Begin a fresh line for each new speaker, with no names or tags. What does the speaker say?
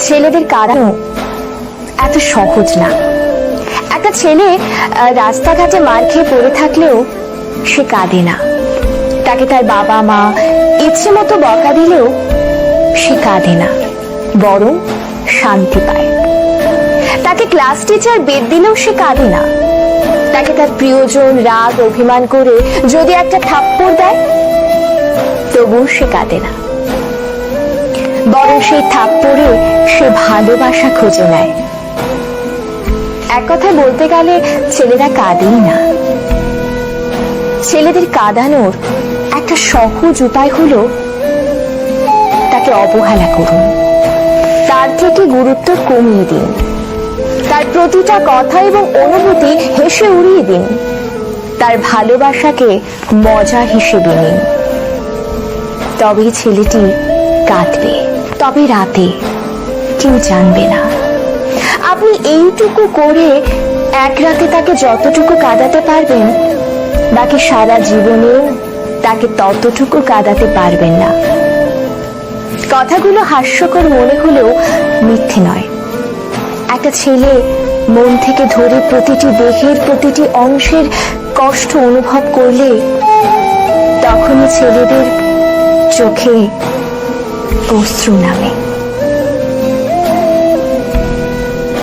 ছেলেদের কাঁদানো এত সহজ না। একটা ছেলে রাস্তাঘাটে মার খেয়ে পড়ে থাকলেও সে কাঁদে না। তাকে তার বাবা মা ইচ্ছে মতো বকা দিলেও সে কাঁদে না, বরং শান্তি পায়। তাকে ক্লাস টিচার বেদ দিলেও সে কাঁদে না। তাকে তার প্রিয়জন রাগ অভিমান করে যদি একটা থাপ্পড় দেয় তবুও সে কাঁদে না, বরং সেই থাপ্পড়ে সে ভালোবাসা খুঁজে নেয়। এক কথায় বলতে গেলে ছেলেরা কাঁদেই না। ছেলেদের কাঁদানোর একটা সহজ উপায় হলো তাকে অবহেলা করুন, তার থেকে গুরুত্ব কমিয়ে দিন, তার প্রতিটা কথা এবং অনুভূতি হেসে উড়িয়ে দিন, তার ভালোবাসাকে মজা হিসেবে নিন। তবেই ছেলেটি কাঁদবে, তবে রাতে কেউ জানবে না। আপনি এইটুকু করে এক রাতে তাকে যতটুকু কাঁদাতে পারবেন, বাকি সারা জীবনেও তাকে ততটুকু কাঁদাতে পারবেন না। কথাগুলো হাস্যকর মনে হলেও মিথ্যে নয়। একটা ছেলে মন থেকে ধরে প্রতিটি দেহের প্রতিটি অংশের কষ্ট অনুভব করলে তখনই ছেলেদের চোখে অশ্রু নামে।